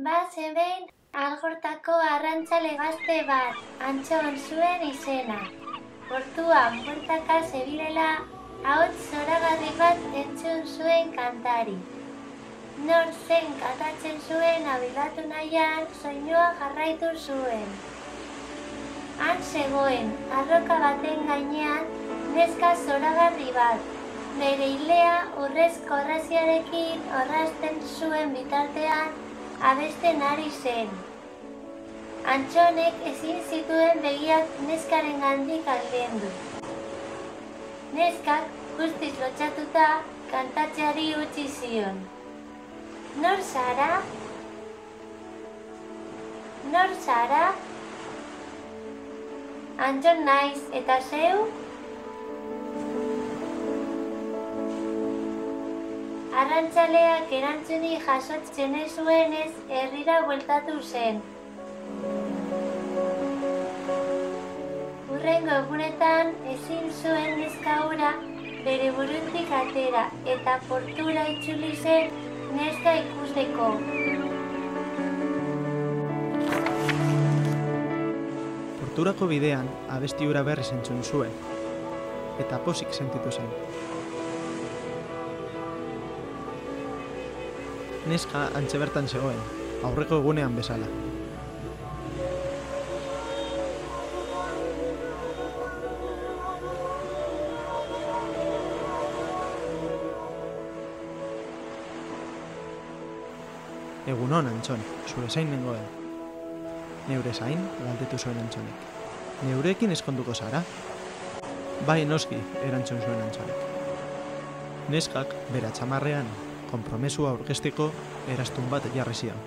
Bazegoen Algortako arrantzale gazte bat, Antxon zuen izena. Portuan bueltaka zebilela, ahots zoragarri bat entzun zuen kantari. Nor zen kantatzen zuen abilatu nahian, soinua jarraitu zuen. Han zegoen, arroka baten gainean, neska zoragarri bat. Bere ilea urrezko orraziarekin orrazten zuen bitartean, abesten ari zen. Antxonek ezin zituen begiak neskaren gandik aldendu. Neskak guztiz lotxatuta kantatzeari utzi zion. Nor zara? Nor zara? Antxon naiz, eta zeu? Arrantzaleak erantzunik jasotzen ez zuenez, herrira bueltatu zen. Hurrengo egunetan ezin zuen neska hura bere burutik atera eta portura itzuli zen neska ikusteko. Porturako bidean abesti hura berriz entzun zuen, eta pozik sentitu zen. Neska antxe bertan zegoen, aurreko egunean bezala. Egunon, Antxon, zure zain nengoen. Neure zain, galdetu zuen Antxonek. Neurekin eskonduko zara? Bai, noski, erantzun zuen Antxonek. Neskak, bera txamarrean, konpromesua aurkezteko eraztun bat jarri zion.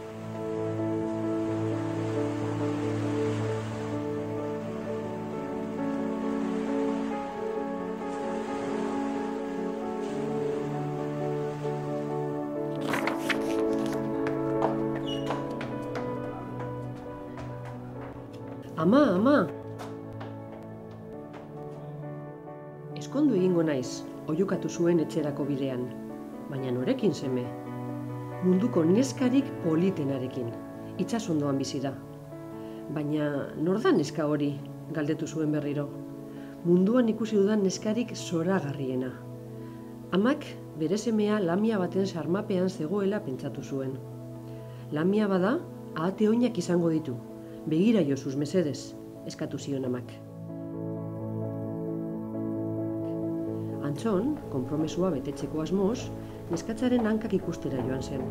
Ama! Eskondu egingo naiz, oihukatu zuen etxerako bidean. Baina norekin seme? Munduko neskarik politenarekin, itsasondoan bizi da. Baina nor da neska hori, galdetu zuen berriro. Munduan ikusi dudan neskarik zoragarriena. Amak bere semea lamia baten sarmapean zegoela pentsatu zuen. Lamia bada, ahate oinak izango ditu. Begira jozuz mesedez, eskatu zion amak. Antxon, konpromesua betetzeko asmoz, neskatzaren hankak ikustera joan zen.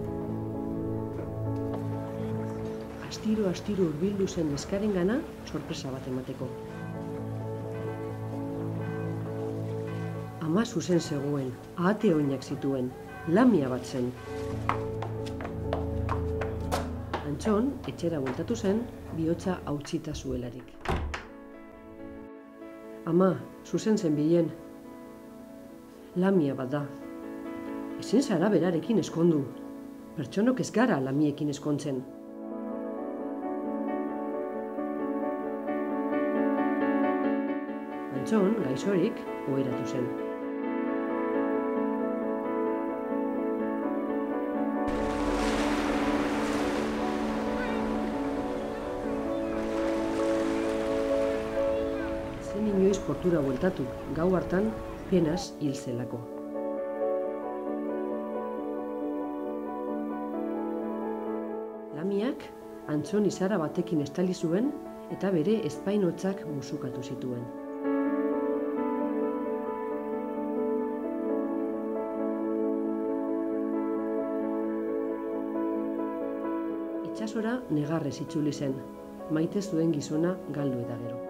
Astiro hurbildu zen neskarengana sorpresa bat emateko. Ama zuzen zegoen, ahate oinak zituen, lamia bat zen. Antxon, etxera bueltatu zen, bihotza hautsita zuelarik. Ama, zuzen zen bilen. Lamia bat da. Ezin zara berarekin eskondu. Pertsonok ez gara lamiekin eskontzen. Antxon, gaixorik, oheratu zen. Zen inoiz portura bueltatu, gau hartan penaz hil zelako. Lamiak Antxon izara batekin estali zuen eta bere ezpainotzak musukatu zituen. Itsasora negarrez itzuli zen, maite zuen gizona galdu eta gero.